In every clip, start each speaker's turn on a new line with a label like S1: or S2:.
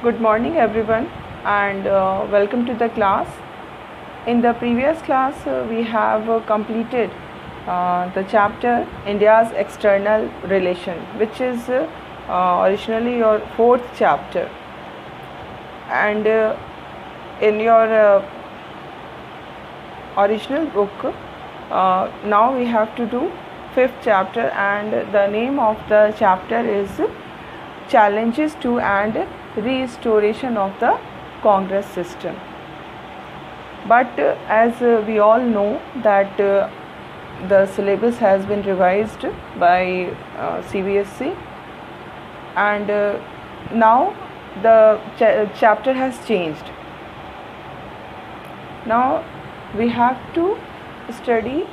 S1: Good morning everyone and welcome to the class. In the previous class we have completed the chapter India's external relation, which is originally your fourth chapter, and in your original book now we have to do fifth chapter, and the name of the chapter is Challenges to and Restoration of the Congress System. But as we all know that the syllabus has been revised by CBSE, and now the chapter has changed. Now we have to study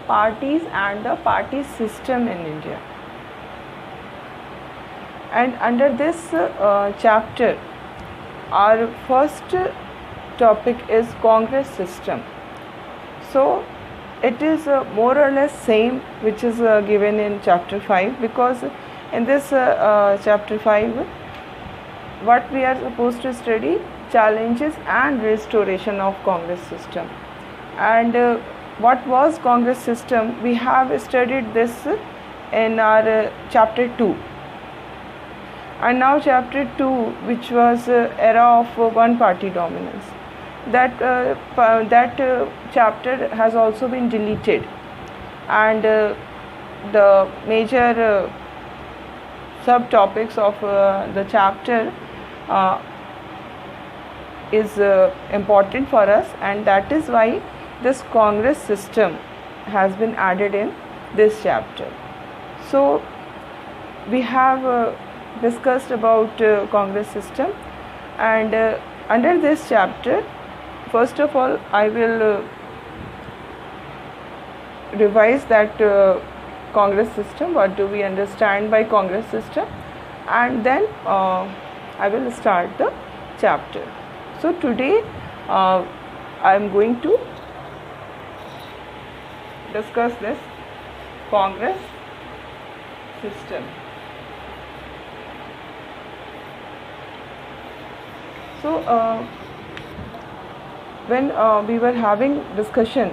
S1: parties and the party system in India. And under this chapter, our first topic is Congress system. So it is more or less same which is given in chapter 5, because in this chapter 5 what we are supposed to study, challenges and restoration of Congress system. And what was Congress system? We have studied this in our chapter 2. And now chapter 2, which was era of one party dominance, that chapter has also been deleted, and the major subtopics of the chapter is important for us, and that is why this Congress system has been added in this chapter. So we have discussed about Congress system, and under this chapter, first of all I will revise that Congress system, what do we understand by Congress system, and then I will start the chapter. So today I am going to discuss this Congress system. So when we were having discussion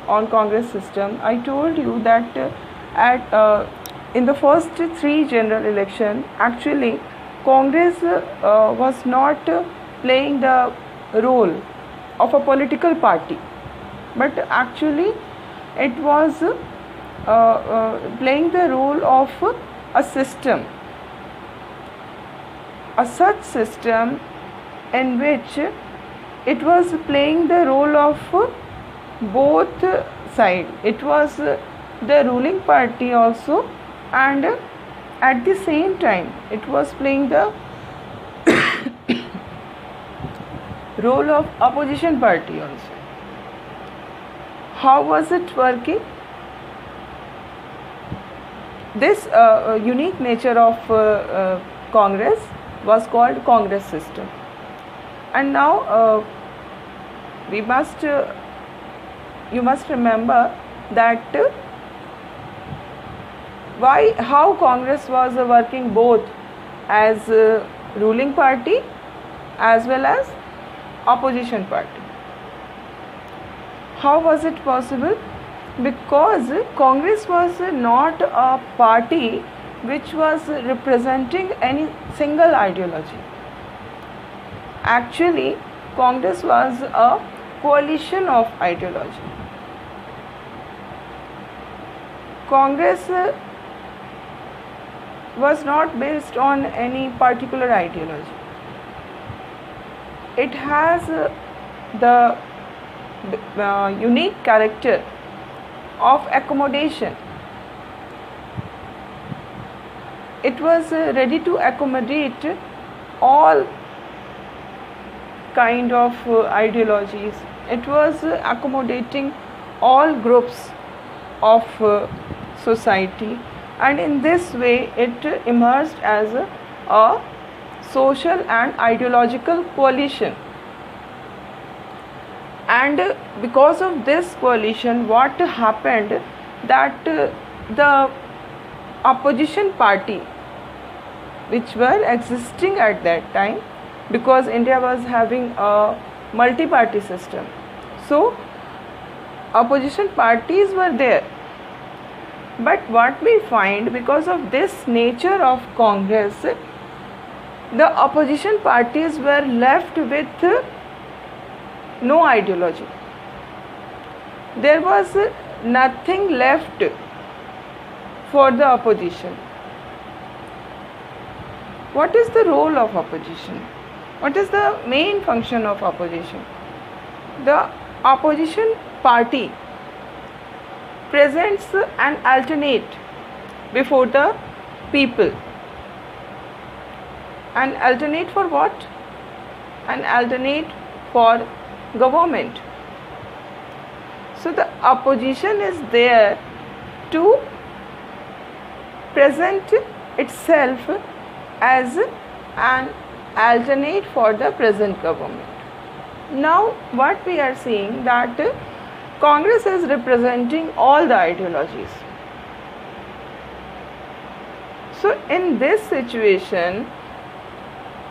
S1: on Congress system, I told you that in the first three general election, actually Congress was not playing the role of a political party, but actually it was playing the role of a system, a such system in which it was playing the role of both sides. It was the ruling party also, and at the same time it was playing the role of opposition party also. How was it working? This unique nature of Congress was called Congress system. And now you must remember that how Congress was working both as ruling party as well as opposition party. How was it possible? Because Congress was not a party which was representing any single ideology. Actually, Congress was a coalition of ideology. Congress was not based on any particular ideology. It has the unique character of accommodation. It was ready to accommodate all kind of ideologies. It was accommodating all groups of society, and in this way it emerged as a social and ideological coalition. And because of this coalition, what happened, that the opposition party which were existing at that time, because India was having a multi-party system. So opposition parties were there. But what we find, because of this nature of Congress, the opposition parties were left with no ideology. There was nothing left for the opposition. What is the role of opposition? What is the main function of opposition? The opposition party presents an alternate before the people. An alternate for what? An alternate for government. So the opposition is there to present itself as an alternate for the present government. Now what we are seeing, that Congress is representing all the ideologies. So in this situation,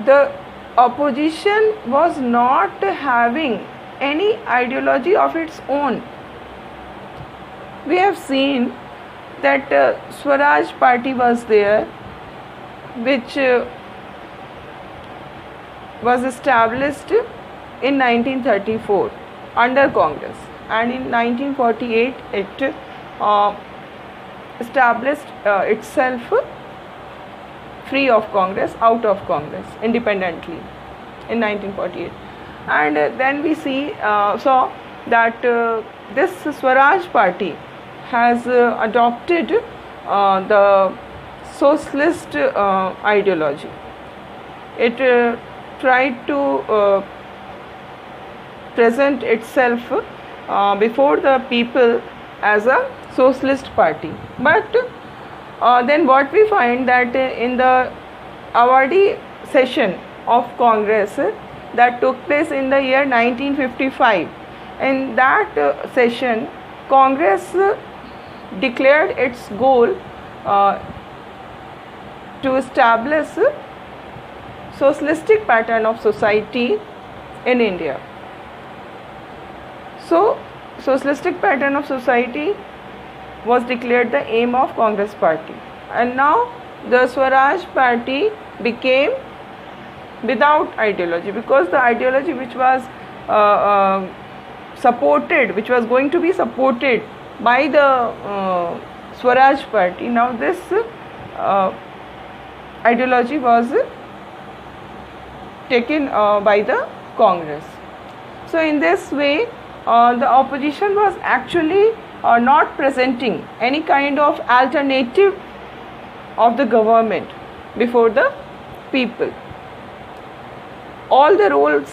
S1: the opposition was not having any ideology of its own. We have seen that Swaraj Party was there, which was established in 1934 under Congress, and in 1948 it established itself free of Congress, out of Congress, independently in 1948. And then we saw that this Swaraj Party has adopted the socialist ideology. It tried to present itself before the people as a socialist party. But then what we find, that in the awardee session of Congress that took place in the year 1955, in that session Congress declared its goal to establish socialistic pattern of society in India. So socialistic pattern of society was declared the aim of Congress party, and now the Swaraj Party became without ideology, because the ideology which was supported, which was going to be supported by the Swaraj Party, now this ideology was taken by the Congress. So in this way the opposition was actually not presenting any kind of alternative of the government before the people. All the roles,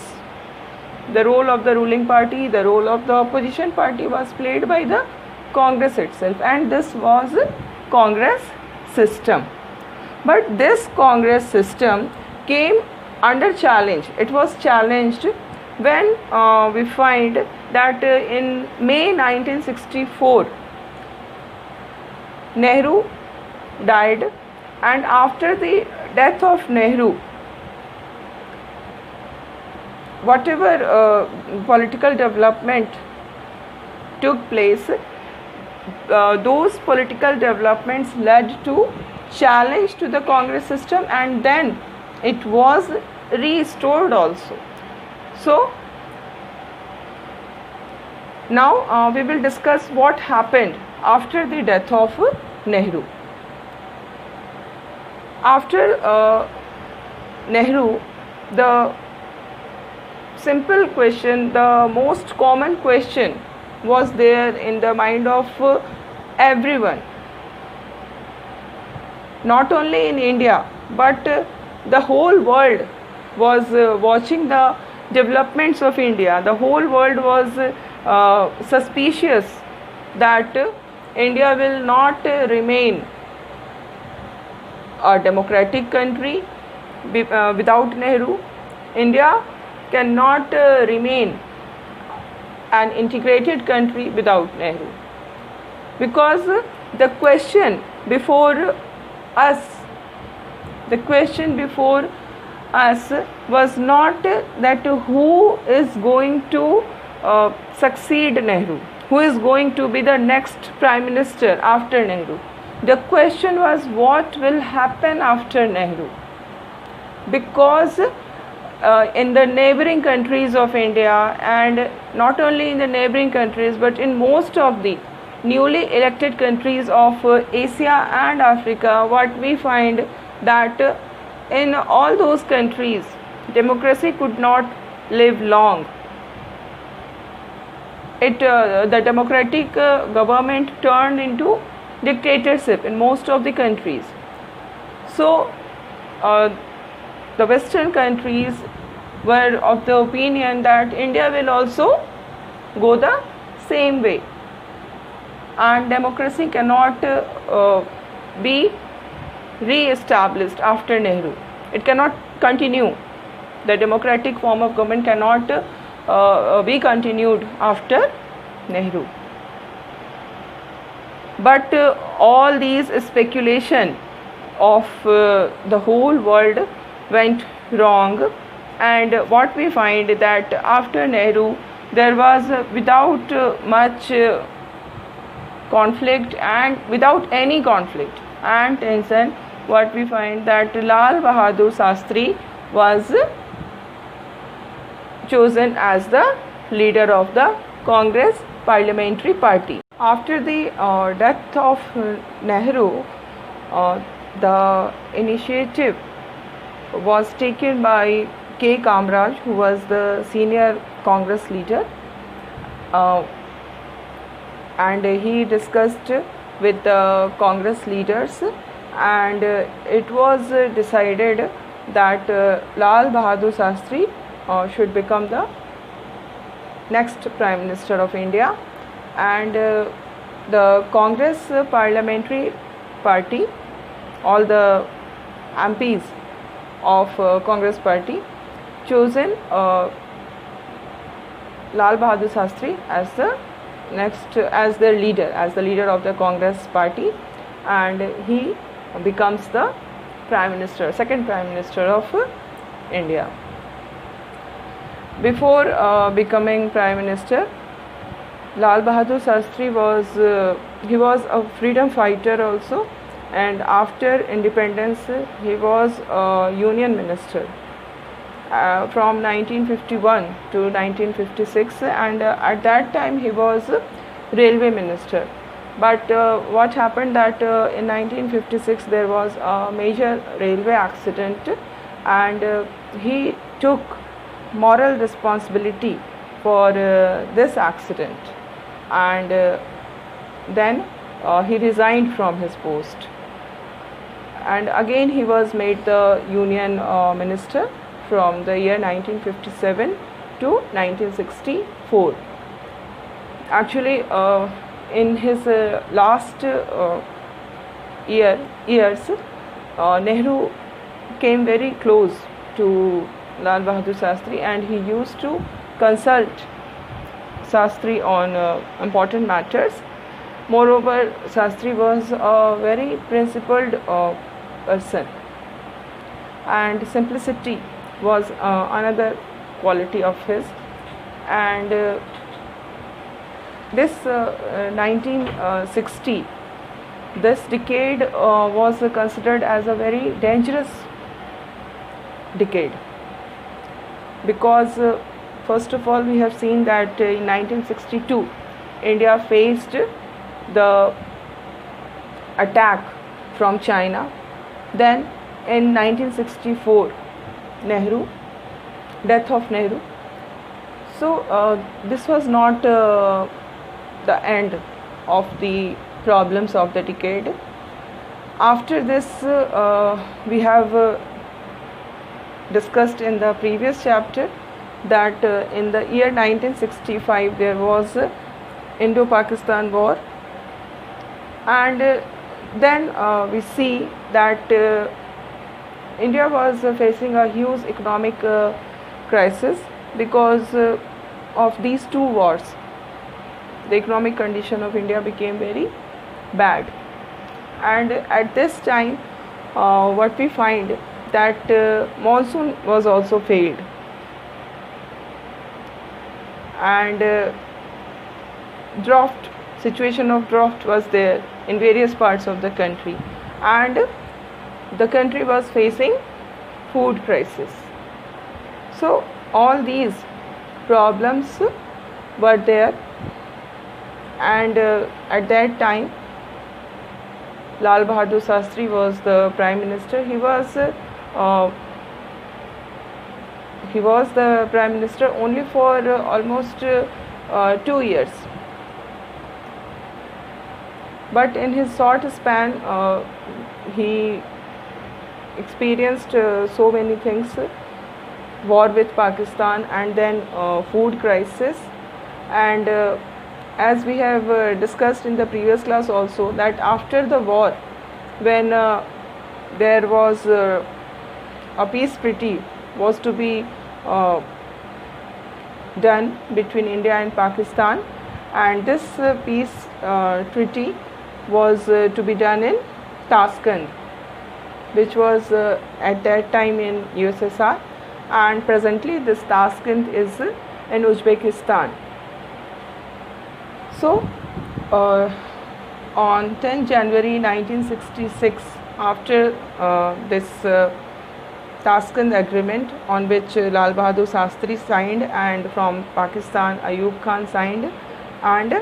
S1: the role of the ruling party, the role of the opposition party was played by the Congress itself, and this was Congress system. But this Congress system came under challenge. It was challenged when we find that in May 1964 Nehru died, and after the death of Nehru, whatever political development took place, those political developments led to challenge to the Congress system, and then it was restored also. So now we will discuss what happened after the death of Nehru. After Nehru, the simple question, the most common question was there in the mind of everyone, not only in India but the whole world was watching the developments of India. The whole world was suspicious that India will not remain a democratic country without Nehru. India cannot remain an integrated country without Nehru, because the question before us, the question before us was not that who is going to succeed Nehru, who is going to be the next prime minister after Nehru. The question was what will happen after Nehru, because in the neighboring countries of India, and not only in the neighboring countries but in most of the newly elected countries of Asia and Africa, what we find that in all those countries democracy could not live long. The democratic government turned into dictatorship in most of the countries. So the Western countries were of the opinion that India will also go the same way, and democracy cannot be re-established after Nehru. It cannot continue. The democratic form of government cannot be continued after Nehru. But all these speculation of the whole world went wrong, and what we find that after Nehru there was without much conflict, and without any conflict and tension, what we find that Lal Bahadur Shastri was chosen as the leader of the Congress Parliamentary Party. After the death of Nehru, the initiative was taken by K. Kamraj, who was the senior Congress leader, and he discussed with the Congress leaders, and it was decided that Lal Bahadur Shastri should become the next Prime Minister of India. And the Congress Parliamentary Party, all the MPs of Congress Party, chosen Lal Bahadur Shastri as the next, as the leader of the Congress Party, and he becomes the second Prime Minister of India. Before becoming Prime Minister, Lal Bahadur Shastri was a freedom fighter also, and after independence he was a Union Minister from 1951 to 1956, and at that time he was Railway Minister. But what happened that in 1956 there was a major railway accident, and he took moral responsibility for this accident, and then he resigned from his post, and again he was made the Union Minister from the year 1957 to 1964. Actually, in his last years, Nehru came very close to Lal Bahadur Shastri, and he used to consult Shastri on important matters. Moreover, Shastri was a very principled person, and simplicity was another quality of his. And this 1960, this decade was considered as a very dangerous decade, because first of all we have seen that in 1962 India faced the attack from China. Then in 1964 death of Nehru. So this was not the end of the problems of the decade. After this, we have discussed in the previous chapter that in the year 1965 there was Indo-Pakistan war, and then we see that India was facing a huge economic crisis because of these two wars. The economic condition of India became very bad, and at this time what we find that monsoon was also failed, and situation of drought was there in various parts of the country, and the country was facing food crisis. So all these problems were there, and at that time Lal Bahadur Shastri was the Prime Minister. He was the Prime Minister only for almost 2 years. But in his short span, he experienced so many things: war with Pakistan, and then food crisis, and as we have discussed in the previous class also, that after the war, when there was a peace treaty was to be done between India and Pakistan, and this peace treaty was to be done in Tashkent, which was at that time in USSR, and presently this Tashkent is in Uzbekistan. So on 10 January 1966, after this Tashkent agreement, on which Lal Bahadur Shastri signed and from Pakistan Ayub Khan signed, and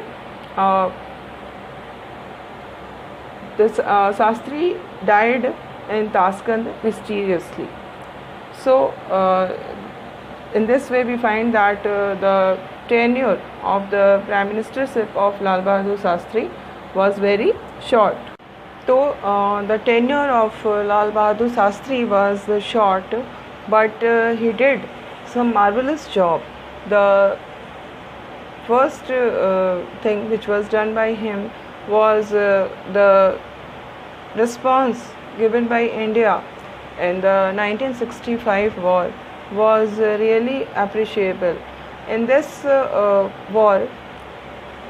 S1: this Shastri died in Tashkent mysteriously. So in this way we find that the tenure of the Prime Ministership of Lal Bahadur Shastri was very short. So the tenure of Lal Bahadur Shastri was short, but he did some marvelous job. The first thing which was done by him was the response given by India in the 1965 war was really appreciable. In this war,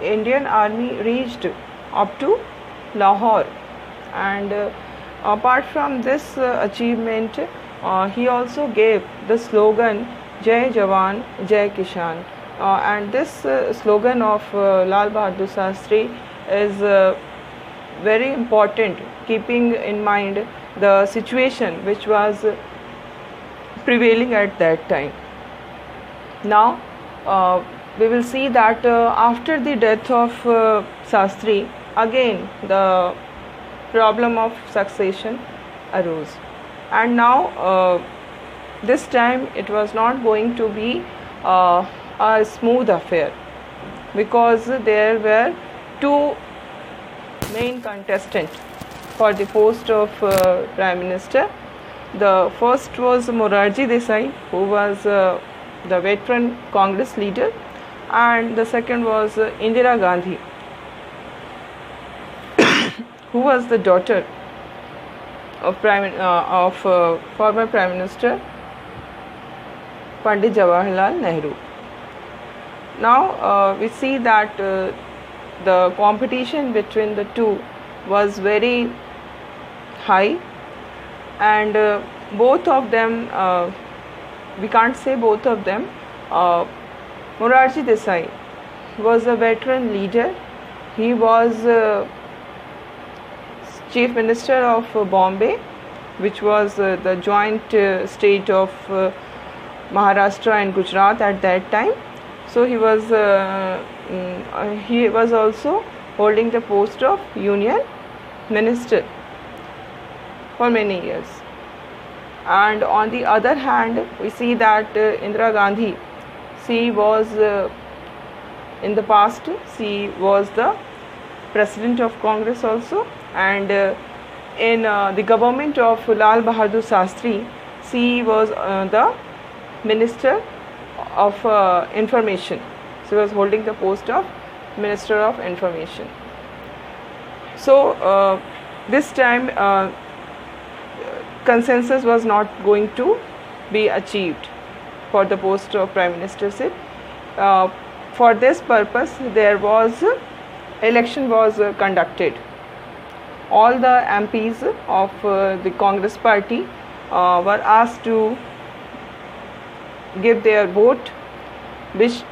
S1: Indian Army reached up to Lahore, and apart from this achievement, he also gave the slogan Jai Jawan, Jai Kishan, and this slogan of Lal Bahadur Shastri is very important, keeping in mind the situation which was prevailing at that time. Now we will see that after the death of Shastri, again the problem of succession arose, and now this time it was not going to be a smooth affair, because there were two main contestants for the post of Prime Minister. The first was Morarji Desai, who was the veteran Congress leader, and the second was Indira Gandhi, who was the daughter of former Prime Minister Pandit Jawaharlal Nehru. Now we see that the competition between the two was very high, and both of them, we can't say both of them. Morarji Desai was a veteran leader. He was Chief Minister of Bombay, which was the joint state of Maharashtra and Gujarat at that time. So he was also holding the post of Union Minister for many years. And on the other hand, we see that Indira Gandhi, she was in the past, she was the President of Congress also, and in the government of Lal Bahadur Shastri, she was the Minister of Information. She was holding the post of Minister of Information. So this time consensus was not going to be achieved for the post of Prime Ministership. For this purpose, election was conducted. All the MPs of the Congress party were asked to give their vote, which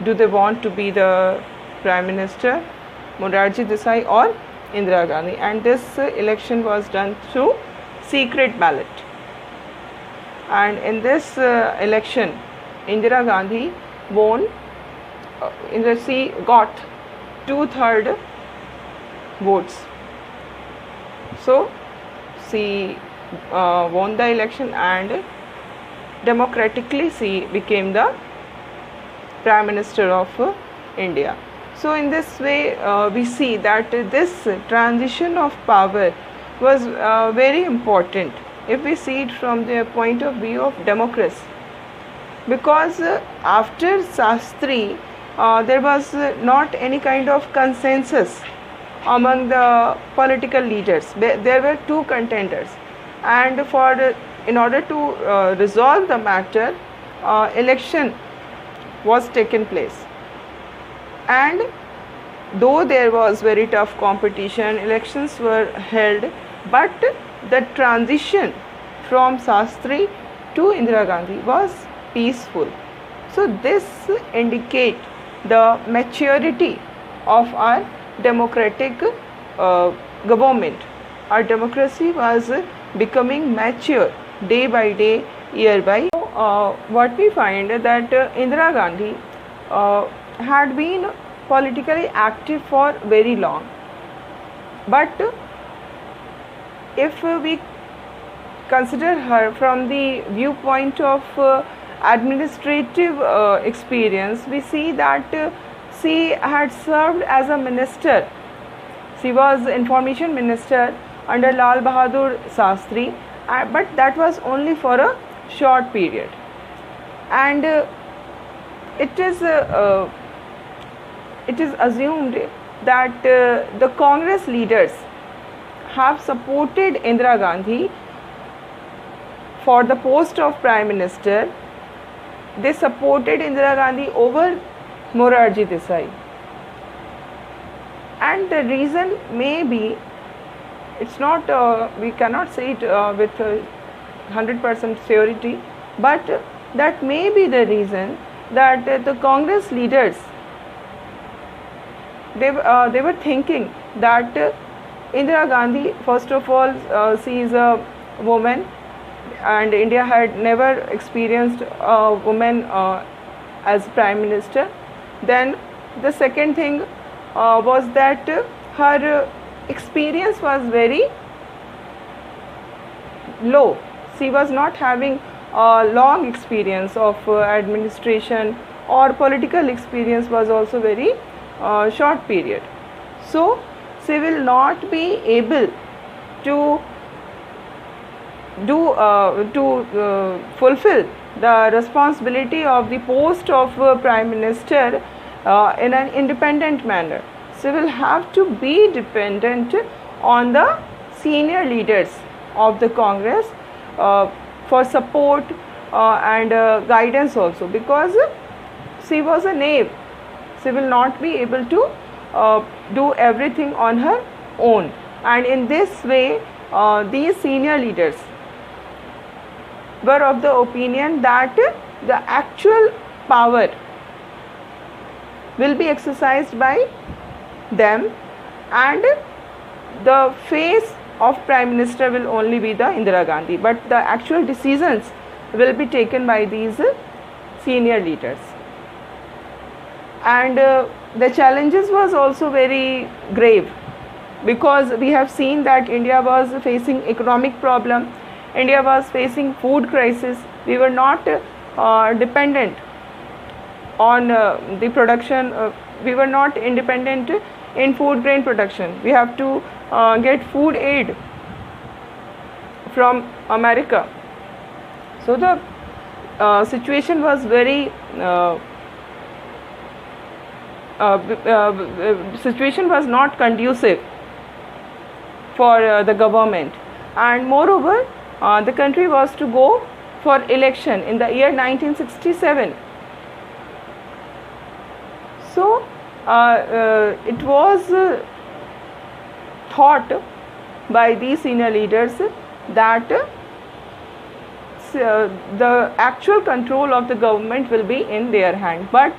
S1: do they want to be the Prime Minister, Morarji Desai or Indira Gandhi, and this election was done through secret ballot. And in this election, Indira Gandhi won. She got 2/3 votes. So she won the election and democratically she became the Prime Minister of India. So in this way we see that this transition of power was very important if we see it from the point of view of democracy, because after Shastri there was not any kind of consensus among the political leaders. There were two contenders, and in order to resolve the matter, election was taken place. And though there was very tough competition, elections were held, but the transition from Shastri to Indira Gandhi was peaceful. So this indicates the maturity of our democratic government. Our democracy was becoming mature day by day, year by year. What we find that Indira Gandhi had been politically active for very long, but if we consider her from the viewpoint of administrative experience, we see that she had served as a minister. She was information minister under Lal Bahadur Shastri, but that was only for a short period. And it is assumed that the Congress leaders have supported Indira Gandhi for the post of Prime Minister. They supported Indira Gandhi over Morarji Desai. And the reason may be, it's not, we cannot say it with 100% surety, but that may be the reason that the Congress leaders, they were thinking that Indira Gandhi, first of all, she is a woman, and India had never experienced a woman as Prime Minister. Then the second thing was that her experience was very low. She was not having a long experience of administration, or political experience was also very short period. So she will not be able to fulfill the responsibility of the post of Prime Minister in an independent manner. She will have to be dependent on the senior leaders of the Congress for support and guidance also, because she was a knave. She will not be able to do everything on her own, and in this way these senior leaders were of the opinion that the actual power will be exercised by them, and the face of Prime Minister will only be the Indira Gandhi, but the actual decisions will be taken by these senior leaders. And the challenges was also very grave, because we have seen that India was facing economic problem, India was facing food crisis. We were not dependent on the production, we were not independent in food grain production. We have to get food aid from America. So the situation was very situation was not conducive for the government, and moreover the country was to go for election in the year 1967. So it was thought by these senior leaders that the actual control of the government will be in their hand. But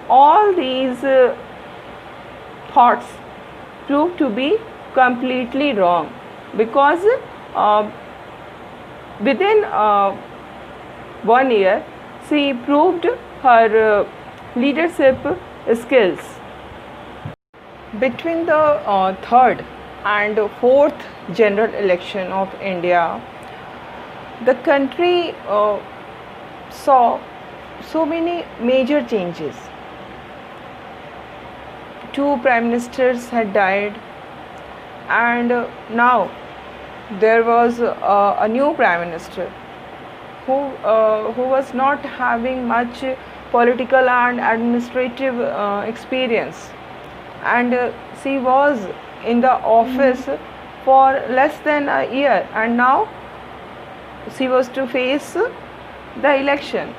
S1: all these thoughts proved to be completely wrong, because within 1 year she proved her leadership skills. Between the third and fourth general election of India, the country saw so many major changes. 2 prime ministers had died, and now there was a new prime minister who was not having much political and administrative experience, and she was in the office for less than a year, and now she was to face the election.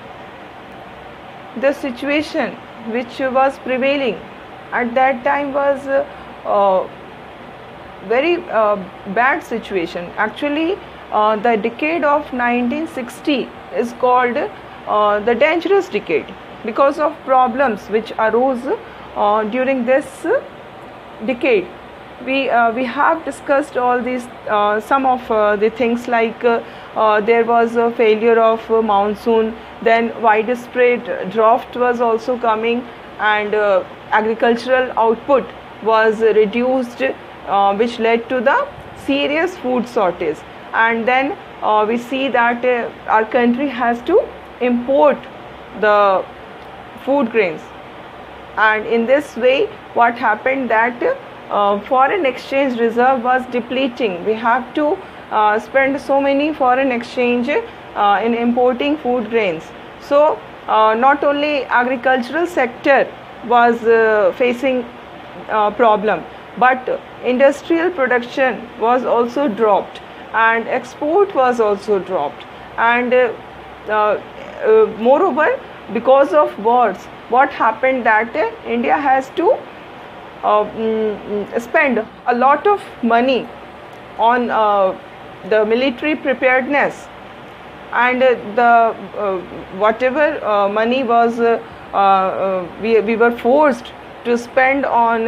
S1: The situation which was prevailing at that time was very bad situation. Actually, the decade of 1960 is called the dangerous decade, because of problems which arose during this decade. We have discussed all these, some of the things, like there was a failure of monsoon, then widespread drought was also coming, and agricultural output was reduced, which led to the serious food shortage. And then we see that our country has to import the food grains, and in this way what happened, that foreign exchange reserve was depleting. We have to spend so many foreign exchange in importing food grains. So not only agricultural sector was facing problem, but industrial production was also dropped, and export was also dropped. And moreover, because of wars, what happened, that India has to spend a lot of money on the military preparedness, and the whatever money was we were forced to spend on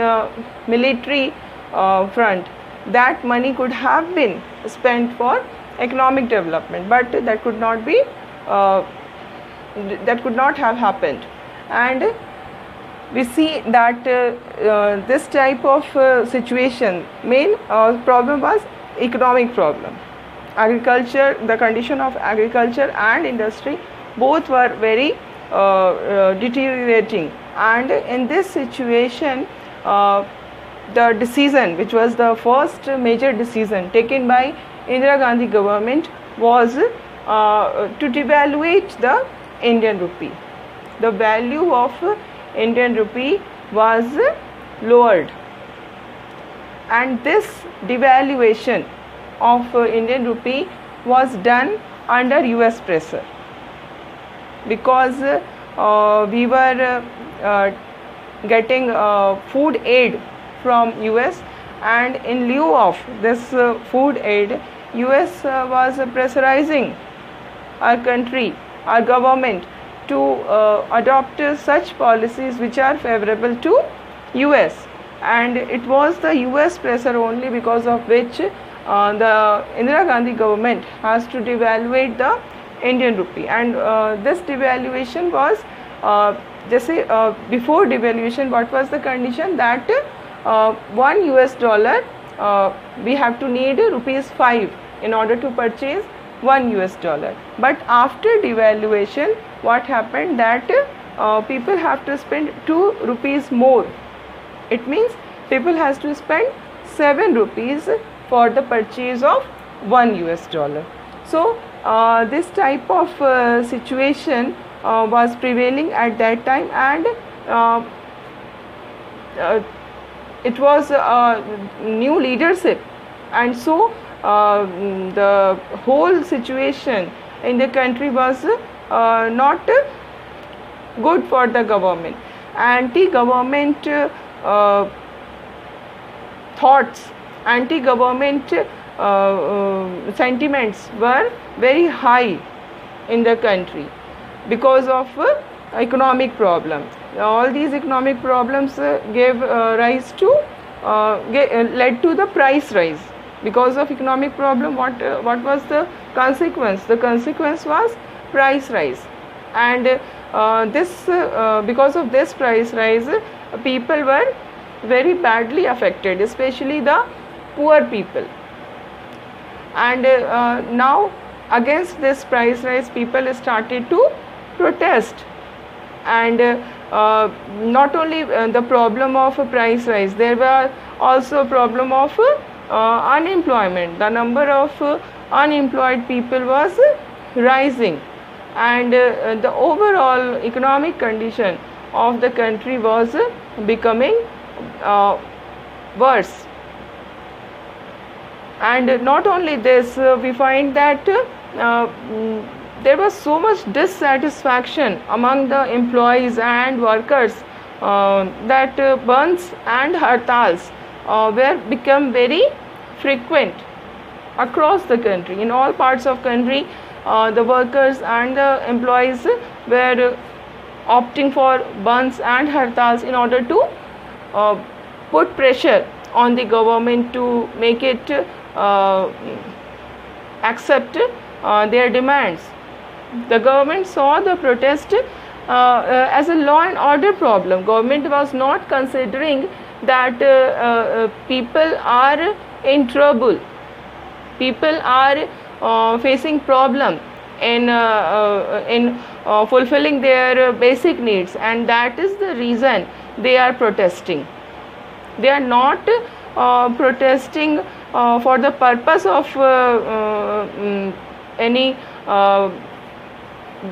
S1: military front, that money could have been spent for economic development, but that could not be that could not have happened. And we see that this type of situation, main problem was economic problem. Agriculture, the condition of agriculture and industry, both were very deteriorating. And in this situation, the decision, which was the first major decision taken by Indira Gandhi government, was to devaluate the Indian rupee. The value of Indian rupee was lowered, and this devaluation of Indian rupee was done under US pressure, because we were getting food aid from US, and in lieu of this food aid, US was pressurizing our country, our government, to adopt such policies which are favorable to US. And it was the US pressure only, because of which the Indira Gandhi government has to devaluate the Indian rupee. And this devaluation was, before devaluation, what was the condition, that $1 we have to need ₹5 in order to purchase $1. But after devaluation, what happened, that people have to spend ₹2 more. It means people has to spend ₹7 for the purchase of $1. So this type of situation was prevailing at that time, and it was new leadership, and so the whole situation in the country was not good for the government. Anti-government thoughts, anti-government sentiments were very high in the country because of economic problem. All these economic problems gave rise to led to the price rise. Because of economic problem, what was the consequence? The consequence was price rise, and because of this price rise, people were very badly affected, especially the poor people. And now against this price rise, people started to protest. And not only the problem of price rise, there were also problem of unemployment. The number of unemployed people was rising, and the overall economic condition of the country was becoming worse. And not only this, we find that there was so much dissatisfaction among the employees and workers that bunds and hartals were become very frequent across the country. In all parts of country, the workers and the employees were opting for bunds and hartals in order to put pressure on the government to make it accept their demands. The government saw the protest as a law and order problem. Government was not considering that people are in trouble, people are facing problem in fulfilling their basic needs, and that is the reason they are protesting. They are not protesting for the purpose of any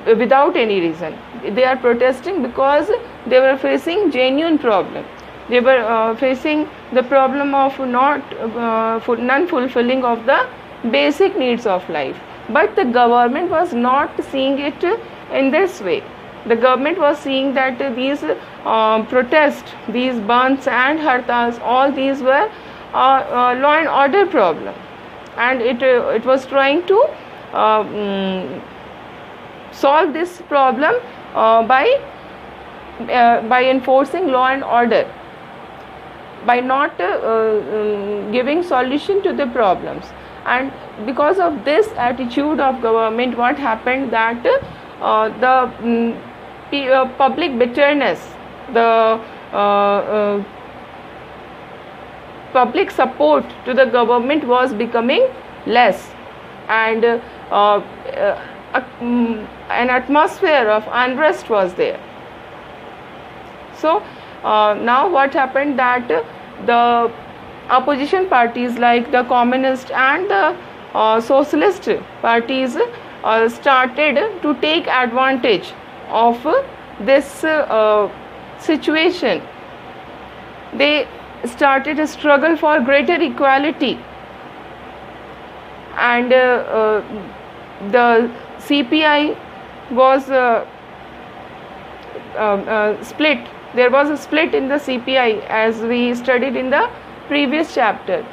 S1: without any reason. They are protesting because they were facing genuine problem. They were facing the problem of non-fulfilling of the basic needs of life. But the government was not seeing it in this way. The government was seeing that these protests, these bunds and hartals, all these were law and order problem, and it was trying to solve this problem by enforcing law and order, by not giving solution to the problems. And because of this attitude of government, what happened, that the public bitterness, the public support to the government was becoming less, and an atmosphere of unrest was there. So now what happened, that the opposition parties like the communist and the socialist parties started to take advantage of this situation. They started a struggle for greater equality, and the CPI was split. There was a split in the CPI, as we studied in the previous chapter.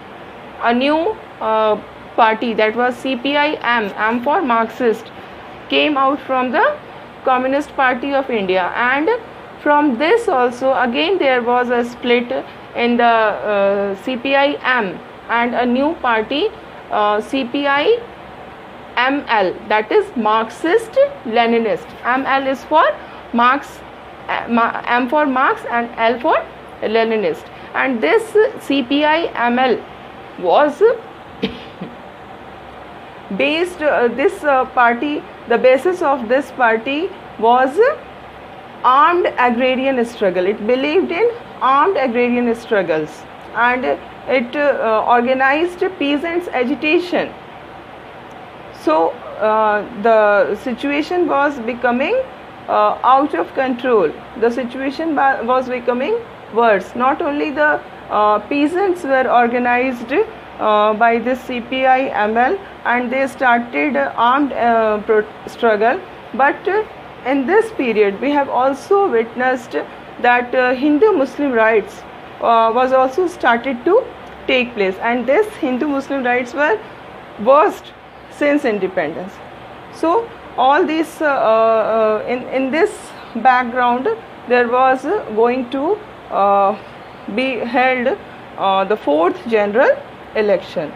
S1: A new party, that was CPI-M, M for Marxist, came out from the Communist Party of India, and from this also again there was a split in the CPI-M, and a new party, CPI-ML, that is Marxist Leninist. ML is for Marx, M for Marx and L for Leninist. And this CPI-ML was based, this party, the basis of this party was armed agrarian struggle. It believed in armed agrarian struggles, and it organized peasants' agitation. So the situation was becoming out of control. The situation was becoming worse. Not only the peasants were organized by this CPI-ML, and they started armed struggle, but in this period we have also witnessed that Hindu-Muslim riots was also started to take place, and this Hindu-Muslim riots were worst since independence. So all this in this background there was going to be held the fourth general election.